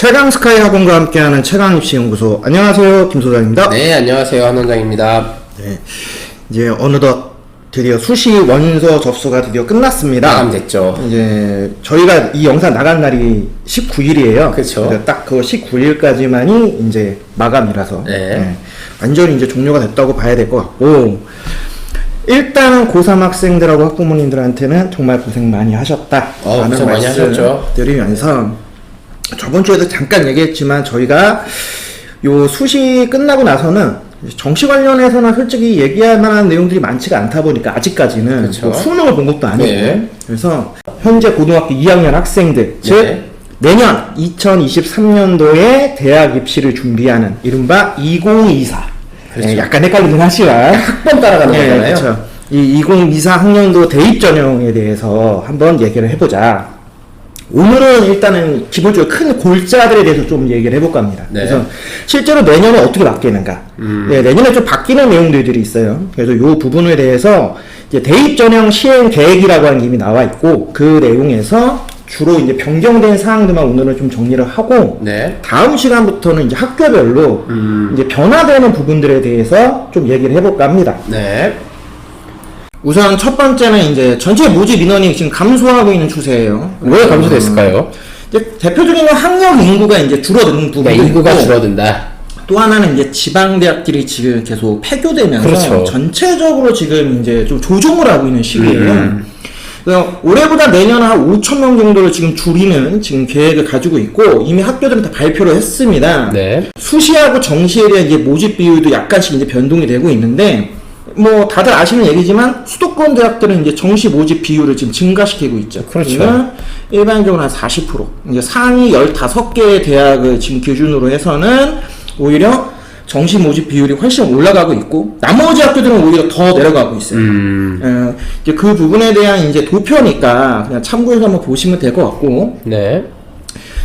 최강스카이 학원과 함께하는 최강입시연구소. 안녕하세요, 김 소장입니다. 네, 안녕하세요, 한 원장입니다. 네, 이제 어느덧 드디어 수시 원서 접수가 드디어 끝났습니다. 마감됐죠. 이제 저희가 이 영상 나간 날이 19일이에요. 그렇죠. 딱 그 19일까지만이 이제 마감이라서 네. 완전히 이제 종료가 됐다고 봐야 될 것 같고, 일단은 고3 학생들하고 학부모님들한테는 정말 고생 많이 하셨다. 고생 많이 하셨죠. 드리면서 저번 주에도 잠깐 얘기했지만 저희가 요 수시 끝나고 나서는 정시 관련해서는 솔직히 얘기할 만한 내용들이 많지가 않다 보니까 아직까지는 그렇죠. 뭐 수능을 본 것도 아니고 네. 그래서 현재 고등학교 2학년 학생들 즉 네. 내년 2023년도에 대학 입시를 준비하는 이른바 2024 그렇죠. 네, 약간 헷갈리긴 하지만 학번 따라가는 거잖아요. 그렇죠. 이 2024 학년도 대입 전형에 대해서 한번 얘기를 해보자. 오늘은 일단은 기본적으로 큰 골자들에 대해서 좀 얘기를 해볼까 합니다. 네. 그래서 실제로 내년에 어떻게 바뀌는가. 네, 내년에 좀 바뀌는 내용들이 있어요. 그래서 이 부분에 대해서 이제 대입 전형 시행 계획이라고 하는 게 이미 나와 있고 그 내용에서 주로 이제 변경된 사항들만 오늘은 좀 정리를 하고 네. 다음 시간부터는 이제 학교별로 이제 변화되는 부분들에 대해서 좀 얘기를 해볼까 합니다. 네. 우선 첫 번째는 이제 전체 모집 인원이 지금 감소하고 있는 추세예요. 왜 감소됐을까요? 이제 대표적인 건 학력 인구가 이제 줄어드는 부분이 그러니까 인구가 있고, 줄어든다. 또 하나는 이제 지방 대학들이 지금 계속 폐교되면서 그렇죠. 전체적으로 지금 이제 좀 조정을 하고 있는 시기예요. 그래서 올해보다 내년은 한 5천 명 정도를 지금 줄이는 지금 계획을 가지고 있고 이미 학교들은 다 발표를 했습니다. 네. 수시하고 정시에 대한 이제 모집 비율도 약간씩 이제 변동이 되고 있는데. 뭐 다들 아시는 얘기지만 수도권 대학들은 이제 정시 모집 비율을 지금 증가시키고 있죠. 그렇죠. 그러니까 일반적으로 한 40%. 이제 상위 15개의 대학을 지금 기준으로 해서는 오히려 정시 모집 비율이 훨씬 올라가고 있고 나머지 학교들은 오히려 더 내려가고 있어요. 이제 그 부분에 대한 이제 도표니까 그냥 참고해서 한번 보시면 될 것 같고. 네.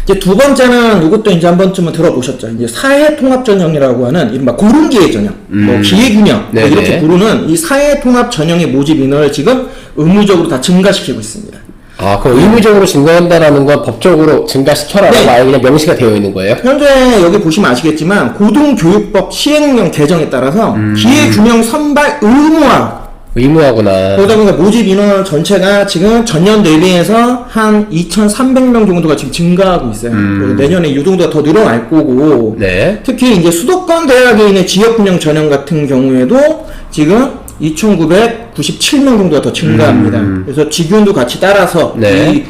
이제 두 번째는 이것도 이제 한 번쯤은 들어보셨죠. 이제 사회통합전형이라고 하는 이른바 고른기회전형, 뭐 기회균형 뭐 이렇게 부르는 이 사회통합전형의 모집 인원을 지금 의무적으로 다 증가시키고 있습니다. 아, 그럼 의무적으로 증가한다라는 건 법적으로 증가시켜라라고 네. 아예 그냥 명시가 되어 있는 거예요? 현재 여기 보시면 아시겠지만 고등교육법 시행령 개정에 따라서 기회균형 선발 의무화. 그러다 보니까 모집 인원 전체가 지금 전년 대비해서 한 2,300명 정도가 지금 증가하고 있어요. 그래서 내년에 이 정도가 더 늘어날 거고. 네. 특히 이제 수도권 대학에 있는 지역균형 전형 같은 경우에도 지금 2,997명 정도가 더 증가합니다. 그래서 지균도 같이 따라서 네. 이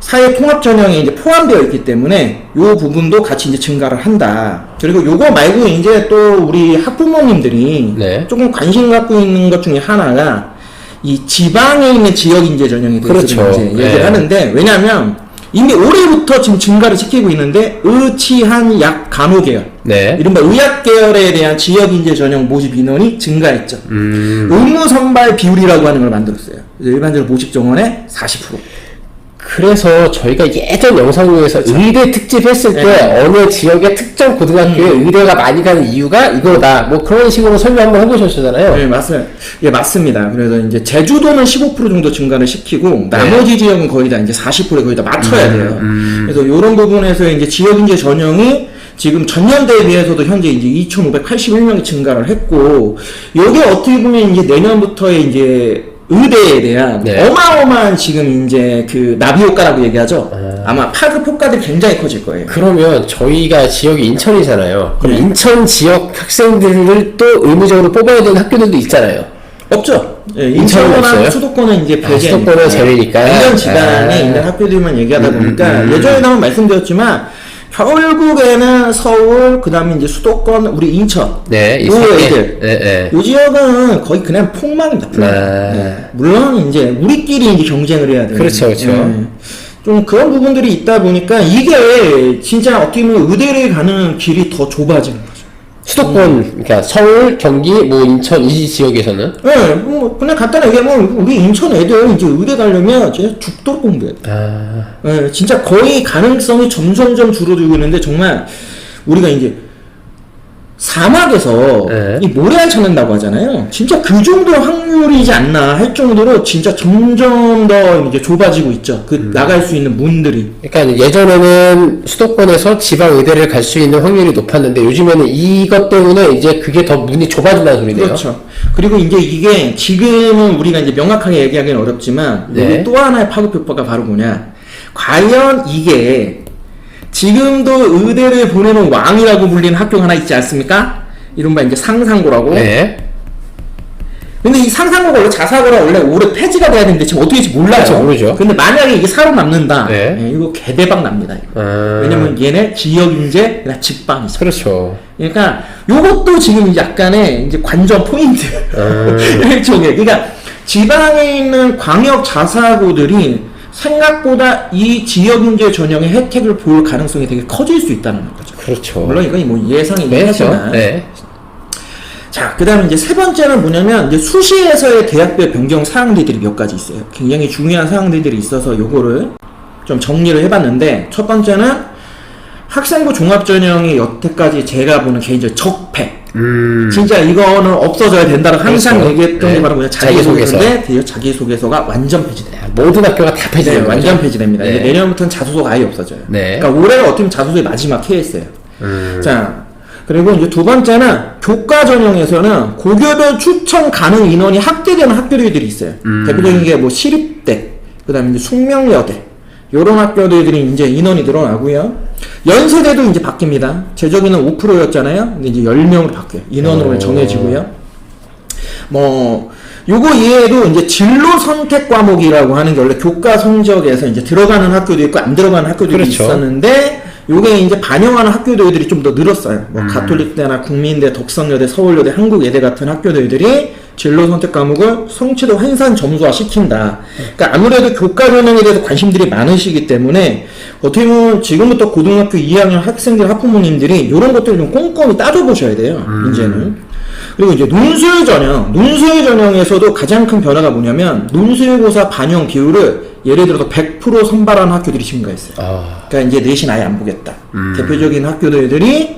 사회 통합 전형에 이제 포함되어 있기 때문에 이 부분도 같이 이제 증가를 한다. 그리고 요거 말고 이제 또 우리 학부모님들이 네. 조금 관심 갖고 있는 것 중에 하나가 이 지방에 있는 지역 인재 전형에 대해서 그렇죠. 이제 얘기를 네. 하는데 왜냐하면 이미 올해부터 지금 증가를 시키고 있는데 의치한 약 간호 계열, 네. 이른바 의학 계열에 대한 지역 인재 전형 모집 인원이 증가했죠. 의무 선발 비율이라고 하는 걸 만들었어요. 그래서 일반적으로 모집 정원의 40%. 그래서 저희가 예전 영상에서 의대 특집 했을 때 네. 어느 지역의 특정 고등학교에 의대가 많이 가는 이유가 이거다. 뭐 그런 식으로 설명 한번 해보셨잖아요. 네, 맞습니다. 예, 맞습니다. 그래서 이제 제주도는 15% 정도 증가를 시키고 나머지 지역은 거의 다 이제 40%에 거의 다 맞춰야 돼요. 그래서 이런 부분에서 이제 지역 인재 전형이 지금 전년 대비해서도 현재 이제 2,581명이 증가를 했고, 요게 어떻게 보면 이제 내년부터의 이제 의대에 대한 네. 어마어마한 지금 이제 그 나비 효과라고 얘기하죠. 아마 파급 효과들이 굉장히 커질 거예요. 그러면 저희가 지역이 인천이잖아요. 그럼 네. 인천 지역 학생들을 또 의무적으로 뽑아야 되는 학교들도 있잖아요. 없죠. 예, 인천은 인천이나 없어요? 수도권은 이제 배제. 수도권은 제외니까. 완전 지방에 있는 학교들만 얘기하다 보니까 예전에도 한번 말씀드렸지만 결국에는 서울, 그 다음에 이제 수도권, 우리 인천. 네, 요 애들. 네, 네. 요 지역은 거의 그냥 폭망입니다. 폭망. 네. 물론 이제 우리끼리 이제 경쟁을 해야 돼요. 그렇죠, 그렇죠. 좀 그런 부분들이 있다 보니까 이게 진짜 어떻게 보면 의대를 가는 길이 더 좁아지는 거죠. 수도권, 그러니까 서울, 경기, 뭐 인천 이 지역에서는 네, 뭐 그냥 간단하게 얘기하면 우리 인천 애들 이제 의대 가려면 진짜 죽도록 공부해야 돼. 네, 진짜 거의 가능성이 점점점 줄어들고 있는데 정말 우리가 이제 사막에서 네. 이 모래알 찾는다고 하잖아요. 진짜 그 정도 확률이지 않나 할 정도로 진짜 점점 더 이제 좁아지고 있죠. 그 나갈 수 있는 문들이. 그러니까 예전에는 수도권에서 지방 의대를 갈 수 있는 확률이 높았는데 요즘에는 이것 때문에 이제 그게 더 문이 좁아진다는 소리네요. 그렇죠. 그리고 이제 이게 지금은 우리가 이제 명확하게 얘기하기는 어렵지만 네. 여기 또 하나의 파급효과가 바로 뭐냐. 과연 이게 지금도 의대를 보내는 왕이라고 불리는 학교가 하나 있지 않습니까? 이른바 이제 상상고라고. 네. 근데 이 상상고가 원래 자사고라 원래 올해 폐지가 돼야 되는데 지금 어떻게 될지 몰라요. 그렇죠, 모르죠. 근데 만약에 이게 살아남는다. 네. 예, 이거 개대박 납니다. 이거. 왜냐면 얘네 지역인재, 직방이죠. 그렇죠. 그러니까 요것도 지금 약간의 이제 관전 포인트. 일종의. 그러니까 지방에 있는 광역 자사고들이 생각보다 이 지역인재 전형의 혜택을 볼 가능성이 되게 커질 수 있다는 거죠. 그렇죠. 물론 이건 뭐 예상이긴 그렇죠. 하지만. 네. 자, 그 다음에 이제 세 번째는 뭐냐면, 이제 수시에서의 대학별 변경 사항들이 몇 가지 있어요. 굉장히 중요한 사항들이 있어서 요거를 좀 정리를 해봤는데, 첫 번째는 학생부 종합전형이 여태까지 제가 보는 개인적 적폐. 진짜 이거는 없어져야 된다고 항상 그렇죠. 얘기했던 네. 게 바로 뭐냐. 자기소개서인데, 드디어 자기소개서가 완전 폐지돼요. 모든 학교가 다 폐지돼요. 네, 완전 폐지됩니다. 네. 이제 내년부터는 자소서가 아예 없어져요. 네. 그러니까 올해가 어떻게 보면 자소서의 마지막 해였어요. 자, 그리고 이제 두 번째는 교과 전형에서는 고교별 추천 가능 인원이 확대되는 학교들이 있어요. 대표적인 게 뭐 시립대, 그 다음에 이제 숙명여대, 요런 학교들이 이제 인원이 늘어나고요. 연세대도 이제 바뀝니다. 제적인은 5%였잖아요. 근데 이제 10명으로 바뀌어요. 인원으로 정해지고요. 뭐, 요거 이외에도 이제 진로 선택 과목이라고 하는 게 원래 교과 성적에서 이제 들어가는 학교도 있고 안 들어가는 학교도 그렇죠. 있었는데, 요게 이제 반영하는 학교들이 좀 더 늘었어요. 뭐 가톨릭대나 국민대, 덕성여대, 서울여대, 한국예대 같은 학교들이 진로 선택 과목을 성취도 환산 점수화 시킨다. 그러니까 아무래도 교과 전형에 대해서 관심들이 많으시기 때문에 어떻게 보면 지금부터 고등학교 2학년 학생들 학부모님들이 이런 것들을 좀 꼼꼼히 따져보셔야 돼요. 이제는. 그리고 이제 논술 전형에서도 가장 큰 변화가 뭐냐면 논술고사 반영 비율을 예를 들어서 100% 선발하는 학교들이 증가했어요. 그러니까 이제 내신 아예 안 보겠다. 대표적인 학교들이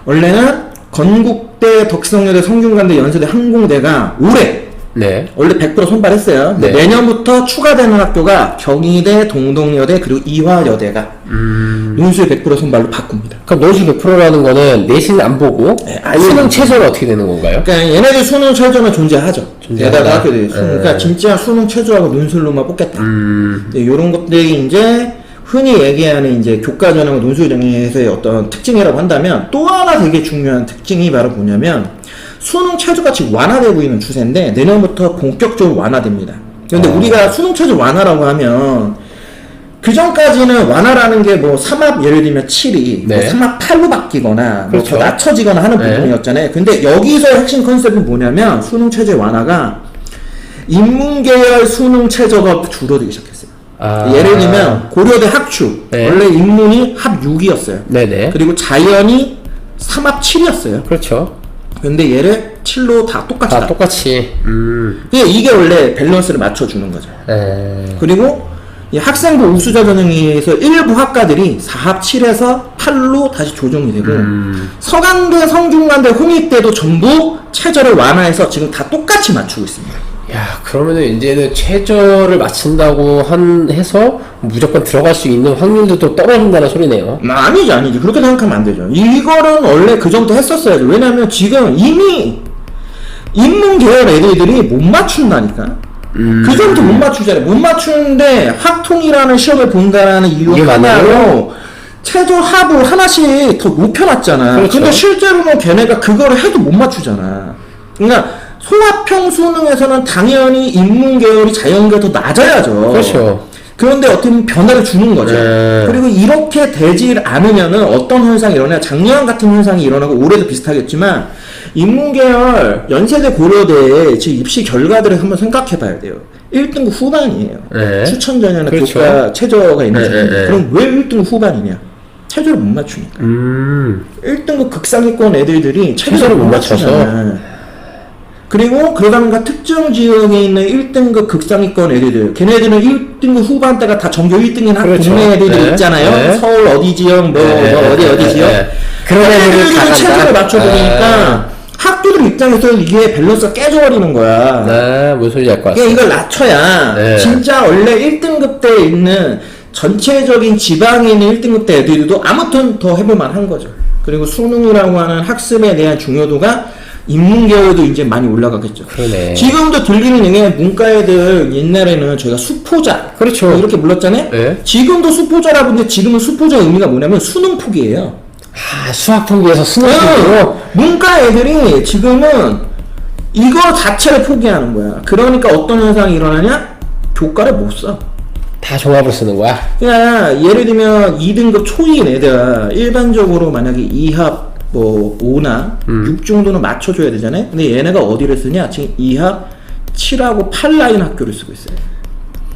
원래는 건국대, 덕성여대, 성균관대, 연세대, 항공대가 올해 네. 원래 100% 선발했어요. 근데 네. 내년부터 추가되는 학교가 경희대, 동덕여대, 그리고 이화여대가 논술 100% 선발로 바꿉니다. 그럼 논술 100%라는 거는 내신 안 보고 네, 아예 수능 안 최저는 어떻게 되는 건가요? 그러니까 얘네들 수능 최저는 존재하죠. 존재한다. 대다수 학교들이. 그러니까 진짜 수능 최저하고 논술로만 뽑겠다. 이런 것들이 이제 흔히 얘기하는 이제 교과 전형과 논술 전형에서의 어떤 특징이라고 한다면 또 하나 되게 중요한 특징이 바로 뭐냐면 수능 최저가 지금 완화되고 있는 추세인데 내년부터 본격적으로 완화됩니다. 그런데 우리가 수능 최저 완화라고 하면 그 전까지는 완화라는 게 뭐 3합 예를 들면 7이 네. 뭐 3합 8로 바뀌거나 뭐 그렇죠. 더 낮춰지거나 하는 네. 부분이었잖아요. 근데 여기서 핵심 컨셉은 뭐냐면 수능 최저 완화가 인문계열 수능 최저가 줄어들기 시작했어요. 예를 들면 고려대 학추 네. 원래 인문이 합 6이었어요. 네네. 그리고 자연이 3합 7이었어요. 그렇죠. 근데 얘를 7로 다 똑같이 다 똑같이. 이게 원래 밸런스를 맞춰주는 거죠. 그리고 이 학생부 우수자 전형에서 일부 학과들이 4합 7에서 8로 다시 조정이 되고 서강대, 성균관대, 홍익대도 전부 최저를 완화해서 지금 다 똑같이 맞추고 있습니다. 야, 그러면은 이제는 최저를 맞춘다고 해서 무조건 들어갈 수 있는 확률도 떨어진다는 소리네요. 아니지. 그렇게 생각하면 안 되죠. 이거는 원래 그 정도 했었어야죠. 왜냐면 지금 이미 인문계열 애들이 못 맞춘다니까. 그 전부터 못 맞추잖아요. 못 맞추는데 학통이라는 시험을 본다라는 이유 이게 하나로 맞나요? 최저 합을 하나씩 더 높여놨잖아. 그렇죠. 근데 실제로는 걔네가 그거를 해도 못 맞추잖아. 그러니까 소화평 수능에서는 당연히 인문계열이 자연계가 더 낮아야죠. 그렇죠. 그런데 어떻게 보면 변화를 주는 거죠. 네. 그리고 이렇게 되질 않으면은 어떤 현상이 일어나냐. 작년 같은 현상이 일어나고 올해도 비슷하겠지만 인문계열 연세대 고려대의 지금 입시 결과들을 한번 생각해 봐야 돼요. 1등급 후반이에요. 네. 추천 전형은 그렇죠. 교과 최저가 있는 전형. 네. 그럼 왜 1등급 후반이냐? 최저를 못 맞추니까. 1등급 극상위권 애들들이 최저를 못 맞춰서. 맞추잖아. 그리고 그러다가 특정 지역에 있는 1등급 극상위권 애들들, 걔네들은 1등급 후반대가 다 전교 1등인 그렇죠. 동네 애들이 네. 있잖아요. 네. 서울 어디 지역, 뭐 어디 지역. 그런 애들을 다 애들이 체제를 간다? 맞춰보니까 학교들 입장에서 이게 밸런스가 깨져버리는 거야. 네, 무슨 소리인지 알 것 같아. 그러니까 이걸 낮춰야 네. 진짜 원래 1등급 대에 있는 전체적인 지방에 있는 1등급 대 애들도 아무튼 더 해볼만 한 거죠. 그리고 수능이라고 하는 학습에 대한 중요도가 인문계열도 이제 많이 올라가겠죠. 그러네. 지금도 들리는 얘기는 문과 애들 옛날에는 저희가 수포자 그렇죠. 뭐 이렇게 불렀잖아요. 네. 지금도 수포자라고 하는데 지금은 수포자의 의미가 뭐냐면 수능 포기예요. 아, 수학 통계에서 수능 통계로 문과 애들이 지금은 이거 자체를 포기하는 거야. 그러니까 어떤 현상이 일어나냐? 교과를 못 써. 다 종합을 쓰는 거야. 그러니까 예를 들면 2등급 초이인 애들 일반적으로 만약에 2합 뭐 5나 6 정도는 맞춰줘야 되잖아요. 근데 얘네가 어디를 쓰냐? 지금 2합 7하고 8라인 학교를 쓰고 있어요.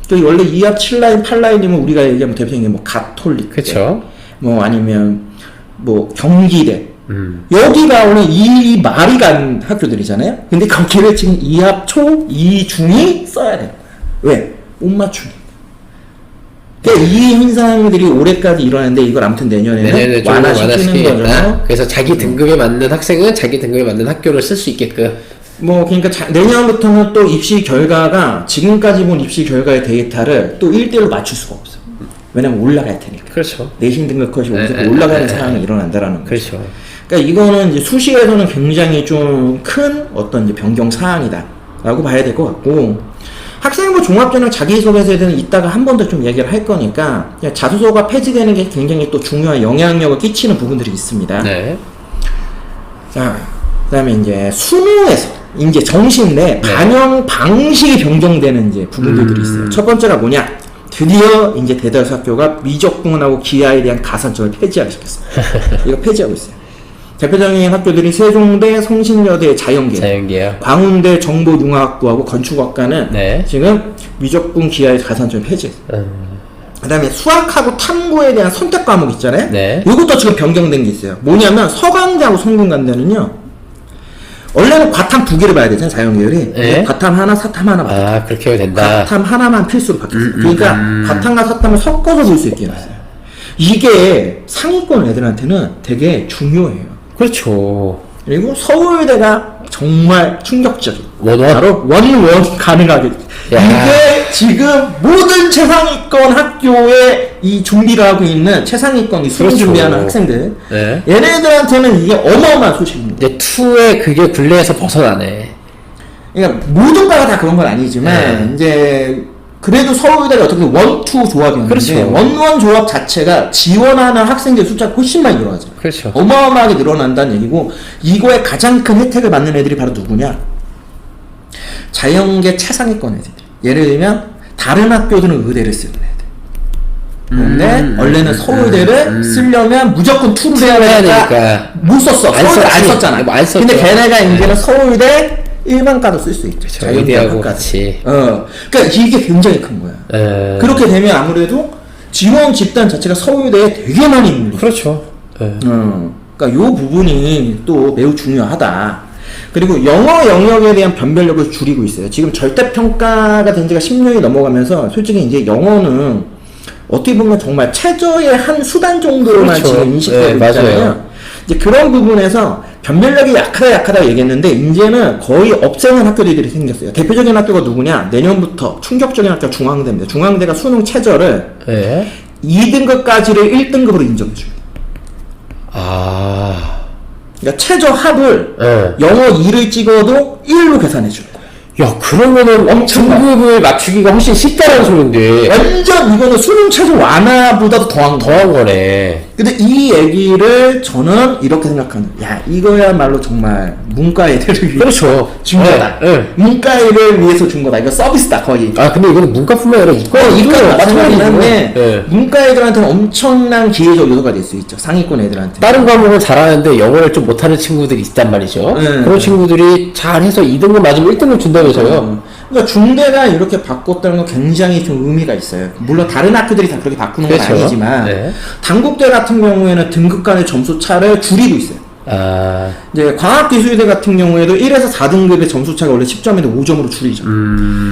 그 원래 2합 7라인 8라인이면 우리가 얘기하면 대표적인 뭐 가톨릭, 그쵸. 뭐 아니면 뭐 경기대. 여기가 원래 이 말이 간 학교들이잖아요. 근데 거기를 지금 2합 초, 2중이 써야 되는 거야. 왜? 못 맞추니. 그러니까 이 현상들이 올해까지 일어나는데 이걸 아무튼 내년에는 좀 완화시키는 거죠. 그래서 자기 등급에 맞는 학생은 자기 등급에 맞는 학교를 쓸 수 있게끔. 뭐 그러니까 내년부터는 또 입시 결과가 지금까지 본 입시 결과의 데이터를 또 1대1로 맞출 수가 없어. 왜냐면 올라갈 테니까. 그렇죠. 내신 등급 컷이 오면서 올라가는 상황이 일어난다라는 거죠. 그렇죠. 그러니까 이거는 이제 수시에서는 굉장히 좀 큰 어떤 이제 변경 사항이다라고 봐야 될 것 같고. 학생부 종합전형 자기소개서에 대해서는 이따가 한 번 더 좀 얘기를 할 거니까 자소서가 폐지되는 게 굉장히 또 중요한 영향력을 끼치는 부분들이 있습니다. 네. 자, 그다음에 이제 수능에서 이제 정시 내 반영 방식이 변경되는 이제 부분들이 있어요. 첫 번째가 뭐냐? 드디어 이제 대다수 학교가 미적분하고 기하에 대한 가산점을 폐지하기 시켰어요. 이거 폐지하고 있어요. 대표적인 학교들이 세종대, 성신여대, 자연계요. 광운대 정보융합학부하고 건축학과는 네. 지금 미적분 기하의 가산점을 폐지했어요. 그 다음에 수학하고 탐구에 대한 선택 과목 있잖아요. 네. 이것도 지금 변경된 게 있어요. 뭐냐면 서강대하고 성균관대는요. 원래는 과탐 2개를 봐야 되잖아요. 자연계열이. 네. 과탐 하나, 사탐 하나 봐야 돼요. 아, 그렇게 해도 된다. 과탐 하나만 필수로 바뀌었어요. 그러니까 과탐과 사탐을 섞어서 볼 수 있게 해놨어요. 이게 상위권 애들한테는 되게 중요해요. 그렇죠. 그리고 서울대가 정말 충격적인 원원? 바로 원원 가능하게 야. 이게 지금 모든 최상위권 학교에 이 준비를 하고 있는 최상위권 이 수능 그렇죠. 준비하는 학생들 네. 얘네들한테는 이게 어마어마한 소식입니다. 이제 2의 그게 굴레에서 벗어나네. 그러니까 모든 과가 다 그런 건 아니지만 이제 그래도 서울대가 어떻게 원투 조합이었는데 그렇죠. 원원 조합 자체가 지원하는 학생들 숫자가 훨씬 많이 늘어나죠. 그렇죠. 어마어마하게 늘어난다는 얘기고 이거에 가장 큰 혜택을 받는 애들이 바로 누구냐? 자연계 최상위권 애들. 예를 들면 다른 학교들은 의대를 쓰는 애들. 그런데 원래는 서울대를 쓰려면 무조건 투를 해야 되니까 못 썼어. 안 서울대 안 썼지. 썼잖아. 뭐 안 썼죠. 근데 걔네가 이제는 서울대 일반과도 쓸 수 있죠. 그렇죠. 의대하고 같이. 그러니까 이게 굉장히 큰 거야. 그렇게 되면 아무래도 지원 집단 자체가 서울대에 되게 많이 몰려. 그렇죠. 그러니까 요 부분이 또 매우 중요하다. 그리고 영어 영역에 대한 변별력을 줄이고 있어요. 지금 절대평가가 된 지가 10년이 넘어가면서 솔직히 이제 영어는 어떻게 보면 정말 최저의 한 수단 정도로만 그렇죠. 지금 인식하고 있잖아요. 맞아요. 이제 그런 부분에서 변별력이 약하다 얘기했는데 이제는 거의 없애는 학교들이 생겼어요. 대표적인 학교가 누구냐? 내년부터 충격적인 학교가 중앙대입니다. 중앙대가 수능 최저를 네. 2등급까지를 1등급으로 인정해줍니다. 아. 그러니까 최저 합을 네. 영어 2를 찍어도 1로 계산해 줄 거야. 야, 그러면은 엄청 등급을 맞추기가 훨씬 쉽다는 소린데. 완전 이거는 수능 최저 완화보다도 더한 거야. 더한 거네. 근데 이 얘기를 저는 이렇게 생각하는, 야, 이거야말로 정말 문과 애들을 위해 그렇죠. 준 거다. 네. 문과 애를 위해서 준 거다. 이거 서비스다, 거의. 아, 근데 이거는 문과뿐만 아니라 이과도 이과 마찬가지긴 한데, 네. 문과 애들한테는 엄청난 기회적 요소가 될 수 있죠. 상위권 애들한테. 다른 과목은 잘하는데 영어를 좀 못하는 친구들이 있단 말이죠. 네. 그런 친구들이 잘해서 2등급 맞으면 1등급 준다면서요. 그러니까 중대가 이렇게 바꿨다는 건 굉장히 좀 의미가 있어요. 물론 다른 학교들이 다 그렇게 바꾸는 건 그렇죠. 아니지만 네. 단국대 같은 경우에는 등급 간의 점수 차를 줄이고 있어요. 이제 광학기술대 같은 경우에도 1에서 4등급의 점수차가 원래 10점인데 5점으로 줄이죠.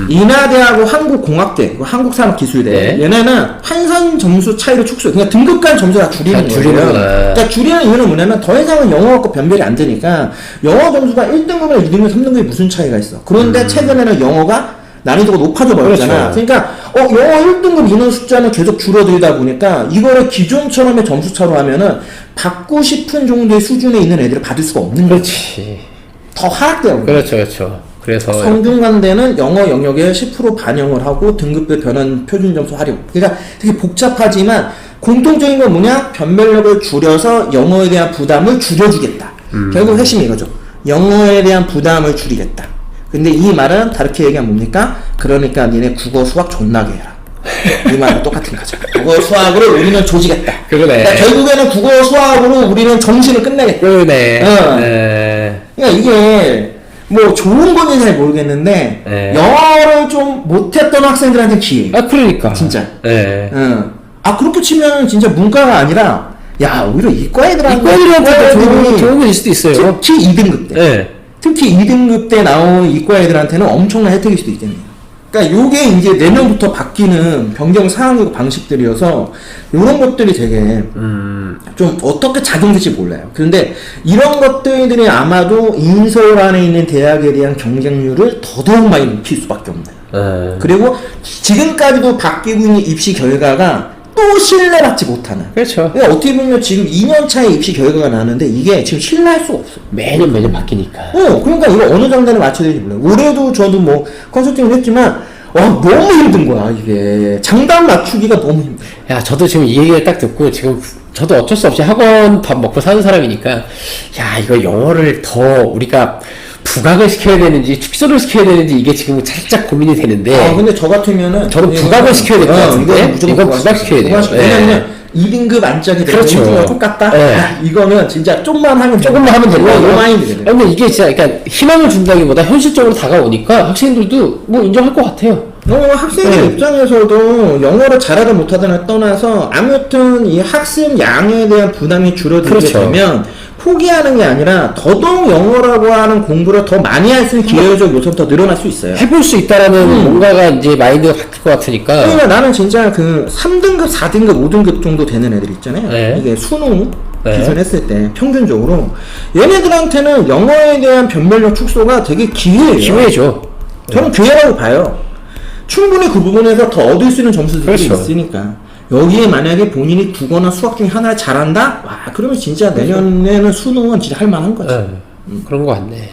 인하대하고 한국공학대, 한국산업기술대 네. 얘네는 환산 점수 차이로 축소. 그러니까 등급 간 점수를 다 줄이는 거예요. 그러니까 줄이는 이유는 뭐냐면 더 이상은 영어 갖고 변별이 안 되니까 영어 점수가 1등급이나 2등급, 3등급이 무슨 차이가 있어. 그런데 최근에는 영어가 난이도가 높아져 버렸잖아. 그렇죠. 그러니까 영어 1등급 인원 숫자는 계속 줄어들다 보니까 이거를 기존처럼의 점수차로 하면은 받고 싶은 정도의 수준에 있는 애들을 받을 수가 없는 거지. 그렇지. 더 하락되어. 그렇죠. 그래서 성균관대는 영어 영역에 10% 반영을 하고 등급별 변환 표준 점수 활용. 그러니까 되게 복잡하지만 공통적인 건 뭐냐? 변별력을 줄여서 영어에 대한 부담을 줄여주겠다. 결국 핵심이 이거죠. 영어에 대한 부담을 줄이겠다. 근데 이 말은 다르게 얘기하면 뭡니까? 그러니까 니네 국어 수학 존나게 해라. 이 말은 똑같은 거죠. 국어 수학으로 우리는 조지겠다. 그러네. 그러니까 결국에는 국어 수학으로 우리는 정신을 끝내겠다. 그러네. 네. 그러니까 이게 뭐 좋은 건지 잘 모르겠는데 네. 영어를 좀 못했던 학생들한테 기회. 그러니까. 진짜. 네. 그렇게 치면 진짜 문과가 아니라 야 오히려 이과 애들한테 좋은 건 있을 수도 있어요. 특히 2등급 때. 네. 특히 2등급 때 나온 이과 애들한테는 엄청난 혜택일 수도 있겠네요. 그러니까 요게 이제 내년부터 바뀌는 변경 사항이고 방식들이어서 요런 것들이 되게 좀 어떻게 작용될지 몰라요. 그런데 이런 것들이 아마도 인서울 안에 있는 대학에 대한 경쟁률을 더더욱 많이 높일 수밖에 없네요. 그리고 지금까지도 바뀌고 있는 입시 결과가 또 신뢰받지 못하는. 그렇죠. 그러니까 어떻게 보면 지금 2년 차에 입시 결과가 나왔는데 이게 지금 신뢰할 수가 없어. 매년 바뀌니까. 그러니까 이거 어느 장단에 맞춰야 될지 몰라요. 올해도 저도 뭐 컨설팅을 했지만 너무 힘든 거야 이게. 장단 맞추기가 너무 힘들어. 야, 저도 지금 이 얘기를 딱 듣고 지금 저도 어쩔 수 없이 학원 밥 먹고 사는 사람이니까 야, 이거 영어를 더 우리가 부각을 시켜야 되는지 축소를 시켜야 되는지 이게 지금 살짝 고민이 되는데 근데 저 같으면은 저는 부각을 시켜야 될 것 같은데 이건 부각시켜야 돼요. 왜냐면 2등급 안짝이 되고 그렇죠. 1등급 똑같다? 네. 이거는 진짜 조금만 하면 되는 거예요. 마인드. 근데 이게 진짜 그러니까 희망을 준다기보다 현실적으로 다가오니까 학생들도 뭐 인정할 것 같아요. 학생들 입장에서도 영어를 잘하든 못하든 떠나서 아무튼 이 학습 양에 대한 부담이 줄어들게 그렇죠. 되면 포기하는 게 아니라 더더욱 영어라고 하는 공부를 더 많이 할 수 있는 기회적 요소가 더 늘어날 수 있어요. 해볼 수 있다라는 뭔가가 이제 마인드가 바뀔 것 같으니까. 그러니까 나는 진짜 그 3등급, 4등급, 5등급 정도 되는 애들 있잖아요. 네. 이게 수능 네. 기준했을 때 평균적으로 얘네들한테는 영어에 대한 변별력 축소가 되게 기회예요. 기회죠. 저는 기회라고 봐요. 충분히 그 부분에서 더 얻을 수 있는 점수들이 그렇죠. 있으니까. 여기에 만약에 본인이 국어나 수학 중에 하나를 잘한다? 와, 그러면 진짜 내년에는 수능은 진짜 할 만한 거지. 그런 거 같네.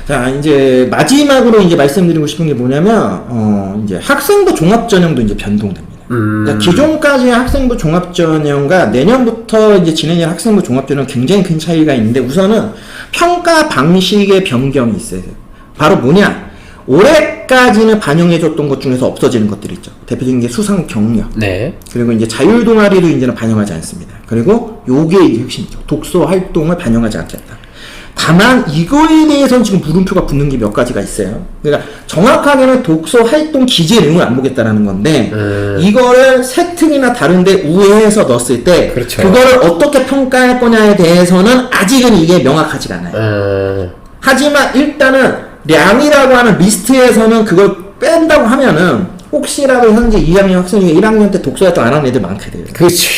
자, 이제 마지막으로 이제 말씀드리고 싶은 게 뭐냐면, 이제 학생부 종합전형도 이제 변동됩니다. 그러니까 기존까지의 학생부 종합전형과 내년부터 이제 진행될 학생부 종합전형 굉장히 큰 차이가 있는데 우선은 평가 방식의 변경이 있어요. 바로 뭐냐? 올해까지는 반영해줬던 것 중에서 없어지는 것들이 있죠. 대표적인 게 수상 경력. 네. 그리고 이제 자율 동아리도 이제는 반영하지 않습니다. 그리고 요게 이제 핵심이죠. 독서 활동을 반영하지 않겠다. 다만 이거에 대해서는 지금 물음표가 붙는 게 몇 가지가 있어요. 그러니까 정확하게는 독서 활동 기재 내용을 안 보겠다라는 건데 이거를 새 특이나 다른데 우회해서 넣었을 때 그렇죠. 그거를 어떻게 평가할 거냐에 대해서는 아직은 이게 명확하지가 않아요. 하지만 일단은 량이라고 하는 리스트에서는 그걸 뺀다고 하면은 혹시라도 현재 2학년 학생 중에 1학년 때 독서 활동 안 하는 애들 많게 돼요. 그렇지.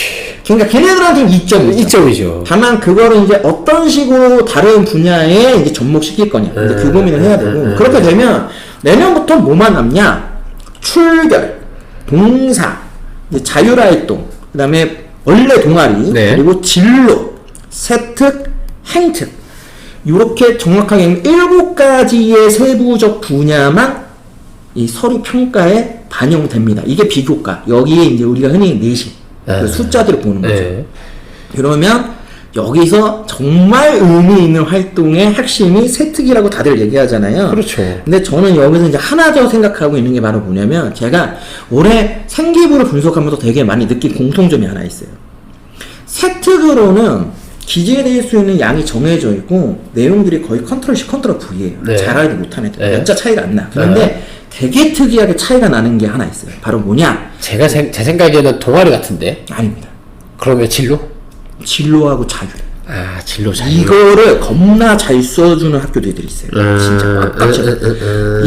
그러니까 걔네들한테는 이점이죠. 이점이죠. 다만 그거를 이제 어떤 식으로 다른 분야에 이제 접목시킬 거냐. 이제 그 고민을 해야 되고. 그렇게 되면 내년부터 뭐만 남냐? 출결, 동사, 이제 자율활동, 그 다음에 원래 동아리, 네. 그리고 진로, 세특, 행특. 요렇게 정확하게 7가지의 세부적 분야만 이 서류 평가에 반영됩니다. 이게 비교과. 여기에 이제 우리가 흔히 내신. 그 숫자들을 보는 거죠. 네. 그러면 여기서 정말 의미 있는 활동의 핵심이 세특이라고 다들 얘기하잖아요. 그렇죠. 근데 저는 여기서 이제 하나 더 생각하고 있는 게 바로 뭐냐면 제가 올해 생기부를 분석하면서 되게 많이 느낀 공통점이 하나 있어요. 세특으로는 기재될 수 있는 양이 정해져 있고 내용들이 거의 컨트롤 C, 컨트롤 V예요. 네. 잘하지 못한 애들. 네. 몇자 차이가 안 나. 그런데 되게 특이하게 차이가 나는 게 하나 있어요. 바로 뭐냐? 제 생각에는 동아리 같은데. 아닙니다. 그러면 진로? 진로하고 자율. 아, 진로 자유. 이거를 겁나 잘 써주는 학교들이 있어요. 진짜 빡빡해.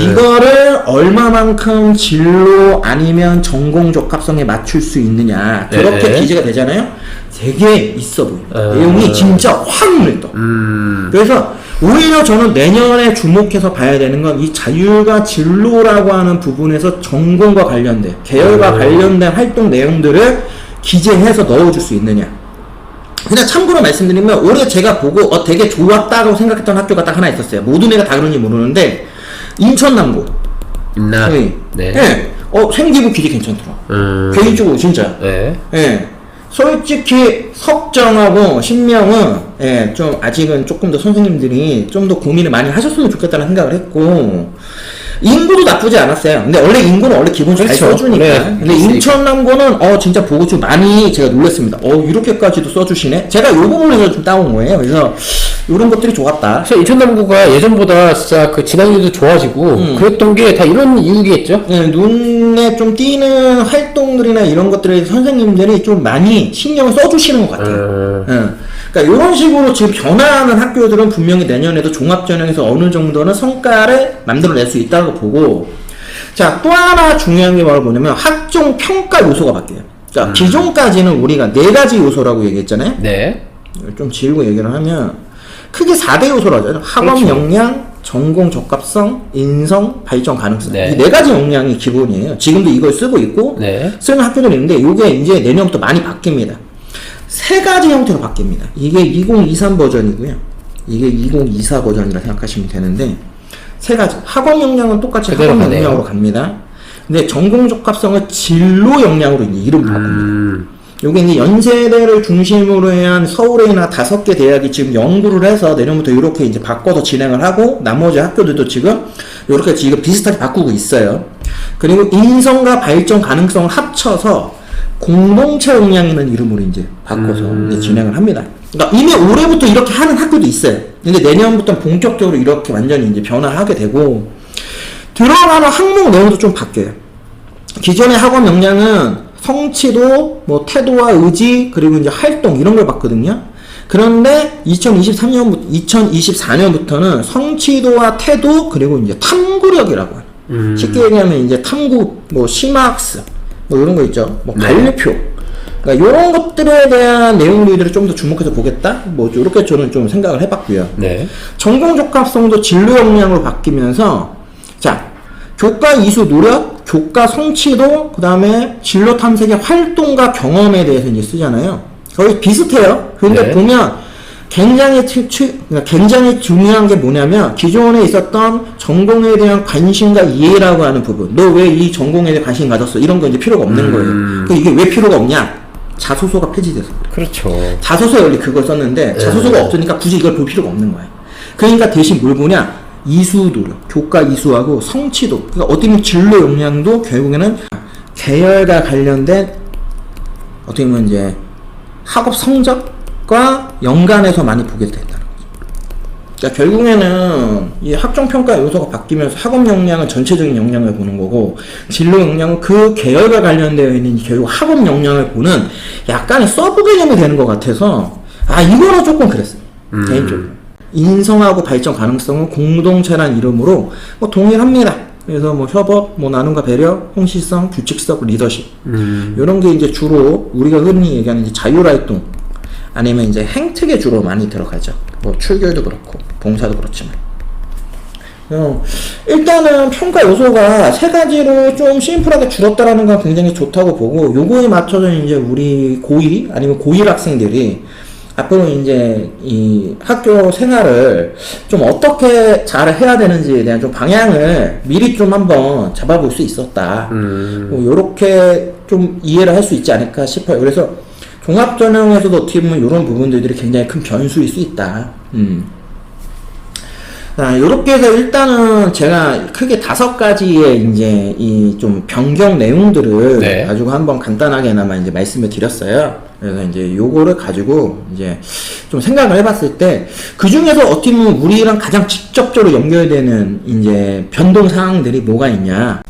이거를 얼마만큼 진로 아니면 전공 적합성에 맞출 수 있느냐 그렇게 네. 기재가 되잖아요. 되게 있어 보여요. 내용이 진짜 확 눈에 떠. 그래서 오히려 저는 내년에 주목해서 봐야 되는 건 이 자율과 진로라고 하는 부분에서 전공과 관련된 계열과 관련된 활동 내용들을 기재해서 넣어줄 수 있느냐. 그냥 참고로 말씀드리면 올해 제가 보고 되게 좋았다고 생각했던 학교가 딱 하나 있었어요. 모든 애가 다 그런지 모르는데 인천남고. 있나? 네. 네. 네. 생기부 기재 괜찮더라. 개인적으로 진짜. 네. 예. 솔직히 석정하고 신명은 좀 아직은 조금 더 선생님들이 좀 더 고민을 많이 하셨으면 좋겠다는 생각을 했고 인구도 나쁘지 않았어요. 근데 원래 인구는 원래 기본 잘 그렇죠. 써주니까. 네. 근데 인천남고는 진짜 보고 좀 많이 제가 놀랐습니다. 이렇게까지도 써주시네. 제가 요 부분에서 좀 따온 거예요. 그래서 이런 것들이 좋았다. 그래서 인천남고가 예전보다 진짜 그 진학률도 좋아지고 그랬던 게 다 이런 이유겠죠? 네, 눈에 좀 띄는 활동들이나 이런 것들에 선생님들이 좀 많이 신경을 써주시는 것 같아요. 그러니까 이런 식으로 지금 변화하는 학교들은 분명히 내년에도 종합전형에서 어느 정도는 성과를 만들어낼 수 있다고 보고, 자, 또 하나 중요한 게 뭐냐면 학종 평가 요소가 바뀌어요. 그러니까 기존까지는 우리가 4가지 요소라고 얘기했잖아요. 네. 좀 지우고 얘기를 하면 크게 4대 요소라고 하죠. 학업 그렇죠. 역량, 전공 적합성, 인성, 발전 가능성. 네. 이 4가지 역량이 기본이에요. 지금도 이걸 쓰고 있고 네. 쓰는 학교들이 있는데 이게 이제 내년부터 많이 바뀝니다. 3가지 형태로 바뀝니다. 이게 2023 버전이고요. 이게 2024 버전이라 생각하시면 되는데 3가지. 학업 역량은 똑같이 학업 가네요. 역량으로 갑니다. 근데 전공 적합성을 진로 역량으로 이제 이름을 바꿉니다. 요게 이제 연세대를 중심으로 한 서울에나 5개 대학이 지금 연구를 해서 내년부터 이렇게 이제 바꿔서 진행을 하고 나머지 학교들도 지금 이렇게 지금 비슷하게 바꾸고 있어요. 그리고 인성과 발전 가능성을 합쳐서 공동체 역량이라는 이름으로 이제 바꿔서 이제 진행을 합니다. 그러니까 이미 올해부터 이렇게 하는 학교도 있어요. 근데 내년부터 본격적으로 이렇게 완전히 이제 변화하게 되고 들어가는 학목 내용도 좀 바뀌어요. 기존의 학업 역량은 성취도, 뭐 태도와 의지, 그리고 이제 활동 이런 걸 봤거든요. 그런데 2024년부터는 성취도와 태도 그리고 이제 탐구력이라고 해요. 쉽게 얘기하면 이제 탐구, 뭐 심화학습, 뭐 이런 거 있죠. 뭐 발표. 그러니까 이런 것들에 대한 내용들을 좀 더 주목해서 보겠다. 뭐 이렇게 저는 좀 생각을 해봤고요. 네. 전공 적합성도 진로 역량으로 바뀌면서 자 교과 이수 노력, 교과 성취도, 그 다음에 진로 탐색의 활동과 경험에 대해서 이제 쓰잖아요. 거의 비슷해요. 그런데 네. 보면 굉장히 중요한 게 뭐냐면 기존에 있었던 전공에 대한 관심과 이해라고 하는 부분. 너 왜 이 전공에 대해 관심 가졌어? 이런 거 이제 필요가 없는 거예요. 그러니까 이게 왜 필요가 없냐? 자소서가 폐지돼서. 그렇죠. 자소서에 원래 그걸 썼는데 자소서가 없으니까 굳이 이걸 볼 필요가 없는 거예요. 그러니까 대신 뭘 보냐? 이수 노력, 교과 이수하고 성취도. 그러니까 어떻게 보면 진로 역량도 결국에는 계열과 관련된 어떻게 보면 이제 학업 성적과 연관해서 많이 보게 된다는 거죠. 그러니까 결국에는 이 학종 평가 요소가 바뀌면서 학업 역량은 전체적인 역량을 보는 거고 진로 역량은 그 계열과 관련되어 있는 결국 학업 역량을 보는 약간의 서브 개념이 되는 것 같아서 이거는 조금 그랬어요. 개인적으로. 인성하고 발전 가능성은 공동체란 이름으로 뭐 동일합니다. 그래서 뭐 협업, 뭐 나눔과 배려, 홍시성, 규칙성, 리더십 이런 게 이제 주로 우리가 흔히 얘기하는 이제 자율활동 아니면 이제 행특에 주로 많이 들어가죠. 뭐 출결도 그렇고 봉사도 그렇지만 일단은 평가 요소가 3가지로 좀 심플하게 줄었다라는 건 굉장히 좋다고 보고 요거에 맞춰서 이제 우리 고2 아니면 고1 학생들이 앞으로 이제 이 학교 생활을 좀 어떻게 잘 해야 되는지에 대한 좀 방향을 미리 좀 한번 잡아볼 수 있었다. 뭐 요렇게 좀 이해를 할 수 있지 않을까 싶어요. 그래서 종합전형에서도 어떻게 보면 이런 부분들이 굉장히 큰 변수일 수 있다. 요렇게 해서 일단은 제가 크게 5가지의 이제 이 좀 변경 내용들을 네. 가지고 한번 간단하게나마 이제 말씀을 드렸어요. 그래서 이제 요거를 가지고 이제 좀 생각을 해봤을 때 그 중에서 어떻게 보면 우리랑 가장 직접적으로 연결되는 이제 변동 사항들이 뭐가 있냐.